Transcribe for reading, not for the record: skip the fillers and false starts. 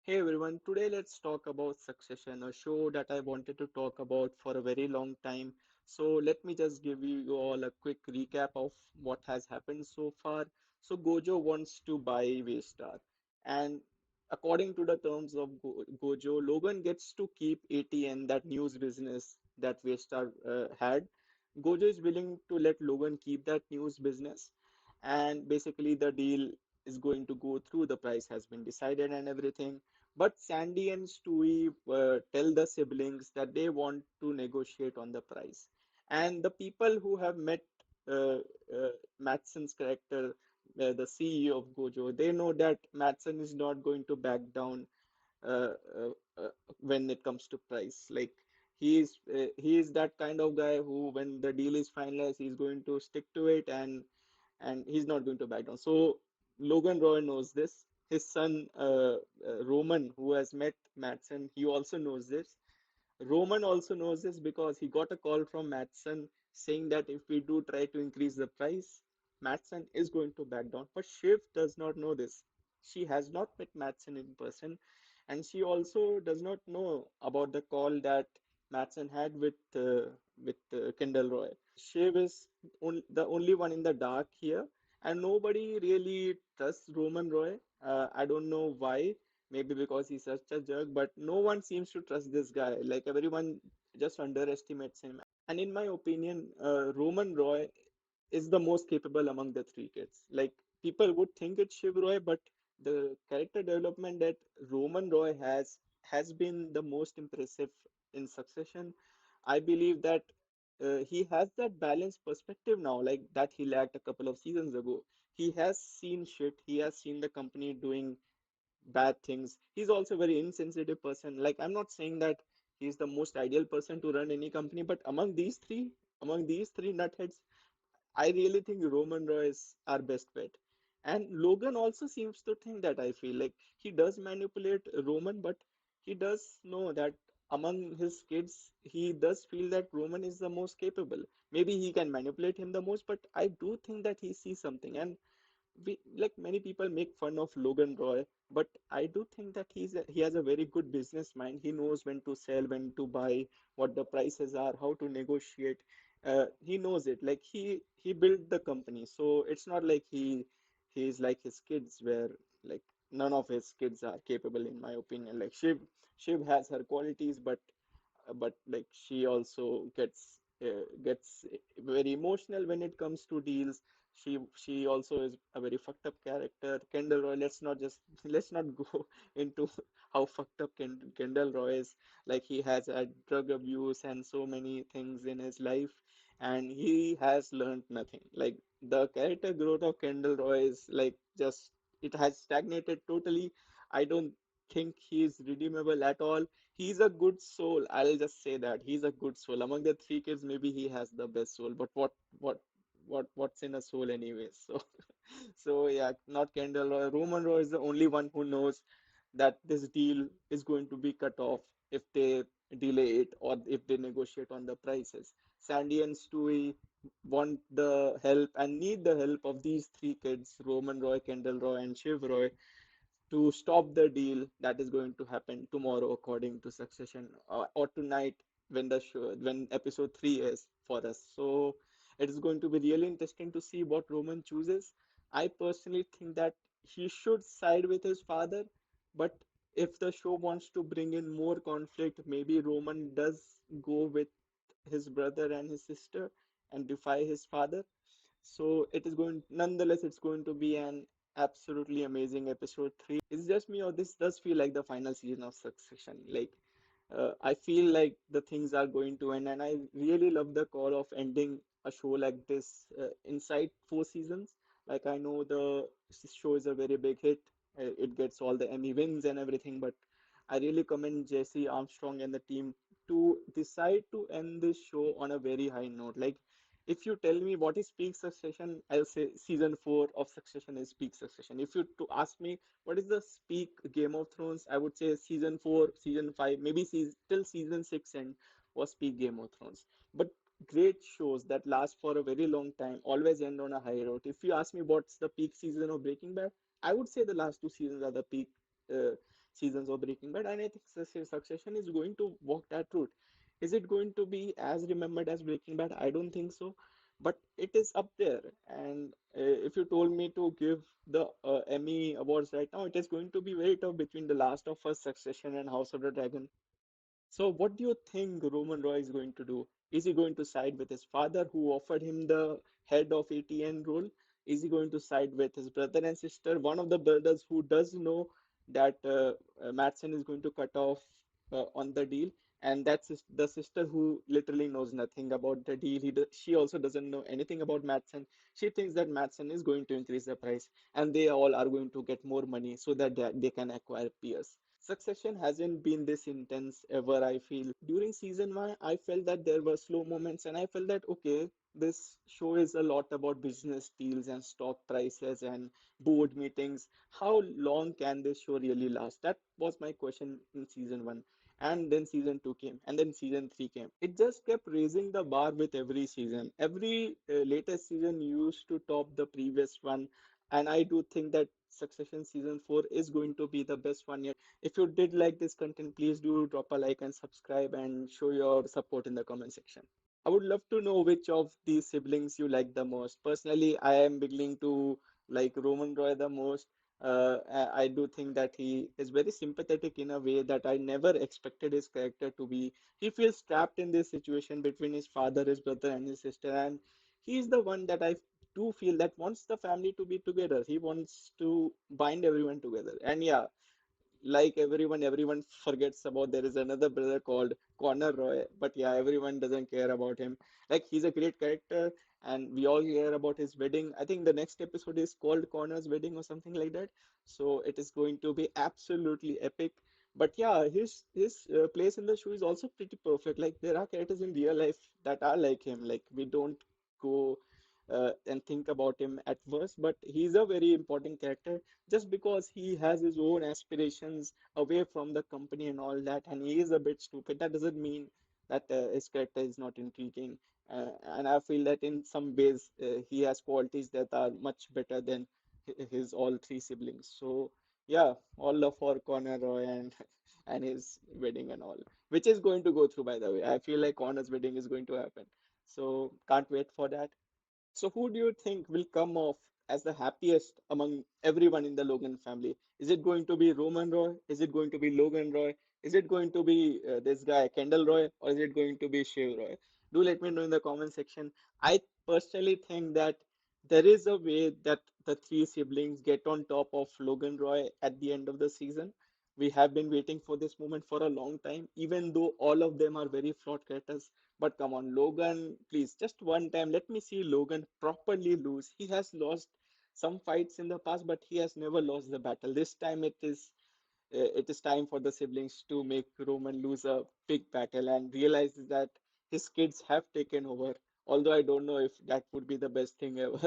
Hey everyone, today let's talk about Succession, a show that I wanted to talk about for a very long time. So let me just give you all a quick recap of what has happened so far. So Gojo wants to buy Waystar, and according to the terms of Gojo, Logan gets to keep ATN, that news business that Waystar had. Gojo is willing to let Logan keep that news business, and basically the deal is going to go through. The price has been decided and everything, but Sandy and Stewie tell the siblings that they want to negotiate on the price. And the people who have met uh, Matsson's character, the CEO of Gojo, they know that Matsson is not going to back down uh, uh, uh, when it comes to price. Like he is that kind of guy who, when the deal is finalized, he's going to stick to it, and he's not going to back down. So Logan Roy knows this. His son Roman, who has met Madsen, he also knows this. Roman also knows this because he got a call from Madsen saying that if we do try to increase the price, Madsen is going to back down. But Shiv does not know this. She has not met Madsen in person, and she also does not know about the call that Madsen had with Kendall Roy. Shiv is the only one in the dark here, and nobody really trusts Roman Roy. I don't know why. Maybe because he's such a jerk, but no one seems to trust this guy. Like everyone just underestimates him. And in my opinion, Roman Roy is the most capable among the three kids. Like people would think it's Shiv Roy, but the character development that Roman Roy has been the most impressive in Succession. I believe that he has that balanced perspective now, like that he lacked a couple of seasons ago. He has seen shit. He has seen the company doing bad things. He's also a very insensitive person. Like I'm not saying that he's the most ideal person to run any company, but among these three nutheads, I really think Roman Roy is our best bet. And Logan also seems to think that. I feel like he does manipulate Roman, but he does know that among his kids, he does feel that Roman is the most capable. Maybe he can manipulate him the most, but I do think that he sees something. And like many people make fun of Logan Roy, but I do think that he has a very good business mind. He knows when to sell, when to buy, what the prices are, how to negotiate. He knows it. Like he built the company, so it's not like he's like his kids, where like none of his kids are capable, in my opinion. Like Shiv has her qualities, but like she also gets very emotional when it comes to deals. She also is a very fucked up character. Kendall Roy, let's not go into how fucked up Kendall Roy is. Like he has had drug abuse and so many things in his life, and he has learned nothing. Like the character growth of Kendall Roy is like just it has stagnated totally. I don't think he's redeemable at all. He's a good soul. I'll just say that he's a good soul. Among the three kids, maybe he has the best soul. But what, what's in a soul, anyways? So, so yeah, not Kendall Roy. Roman Roy is the only one who knows that this deal is going to be cut off if they delay it or if they negotiate on the prices. Sandy and Stewie want the help and need the help of these three kids: Roman Roy, Kendall Roy, and Shiv Roy, to stop the deal that is going to happen tomorrow according to Succession, or tonight when the show when episode 3 is for us. So it is going to be really interesting to see what Roman chooses. I personally think that he should side with his father, but if the show wants to bring in more conflict, maybe Roman does go with his brother and his sister and defy his father. So it is going, nonetheless, it's going to be an absolutely amazing episode 3. It's just me, or this does feel like the final season of Succession. Like, I feel like the things are going to end, and I really love the call of ending a show like this inside 4 seasons. Like, I know the show is a very big hit, it gets all the Emmy wins and everything, but I really commend Jesse Armstrong and the team to decide to end this show on a very high note. Like, if you tell me what is peak Succession, I'll say season 4 of Succession is peak Succession. If you to ask me what is the peak Game of Thrones, I would say season 4, season 5, maybe till season 6 end was peak Game of Thrones. But great shows that last for a very long time always end on a high note. If you ask me what's the peak season of Breaking Bad, I would say the last two seasons are the peak uh, seasons of Breaking Bad, and I think Succession is going to walk that route. Is it going to be as remembered as Breaking Bad? I don't think so, but it is up there. And if you told me to give the Emmy awards right now, it is going to be very tough between The Last of Us, Succession, and House of the Dragon. So, what do you think Roman Roy is going to do? Is he going to side with his father, who offered him the head of ATN role? Is he going to side with his brother and sister? One of the brothers who does know that Madsen is going to cut off on the deal, and that's the sister who literally knows nothing about the deal. She also doesn't know anything about Madsen. She thinks that Madsen is going to increase the price, and they all are going to get more money so that they can acquire peers. Succession hasn't been this intense ever, I feel. During season one, I felt that there were slow moments, and I felt that, okay, this show is a lot about business deals and stock prices and board meetings. How long can this show really last? That was my question in season one. And then season two came, and then season three came. It just kept raising the bar with every season. Every latest season used to top the previous one, and I do think that Succession season 4 is going to be the best one yet. If you did like this content, please do drop a like and subscribe and show your support in the comment section. I would love to know which of these siblings you like the most. Personally, I am beginning to like Roman Roy the most. I do think that he is very sympathetic in a way that I never expected his character to be. He feels trapped in this situation between his father, his brother, and his sister, and he is the one that I do feel that wants the family to be together. He wants to bind everyone together. And yeah, like everyone forgets about there is another brother called Conor Roy, but yeah, everyone doesn't care about him. Like he's a great character, and we all hear about his wedding. I think the next episode is called Conor's wedding or something like that. So it is going to be absolutely epic. But yeah, his place in the show is also pretty perfect. Like there are characters in real life that are like him. Like we don't go and think about him at first, but he's a very important character just because he has his own aspirations away from the company and all that, and he is a bit stupid. That doesn't mean that his character is not intriguing. And I feel that in some ways he has qualities that are much better than his all three siblings. So yeah, all love for Connor Roy and and his wedding and all, which is going to go through, by the way. I feel like Connor's wedding is going to happen. So can't wait for that. So who do you think will come off as the happiest among everyone in the Logan family? Is it going to be Roman Roy? Is it going to be Logan Roy? Is it going to be this guy Kendall Roy, or is it going to be Shiv Roy? Do let me know in the comment section. I personally think that there is a way that the three siblings get on top of Logan Roy at the end of the season. We have been waiting for this moment for a long time, even though all of them are very flawed characters. But come on, Logan, please, just one time, let me see Logan properly lose. He has lost some fights in the past, but he has never lost the battle. This time it is time for the siblings to make Roman lose a big battle and realize that his kids have taken over. Although I don't know if that would be the best thing ever.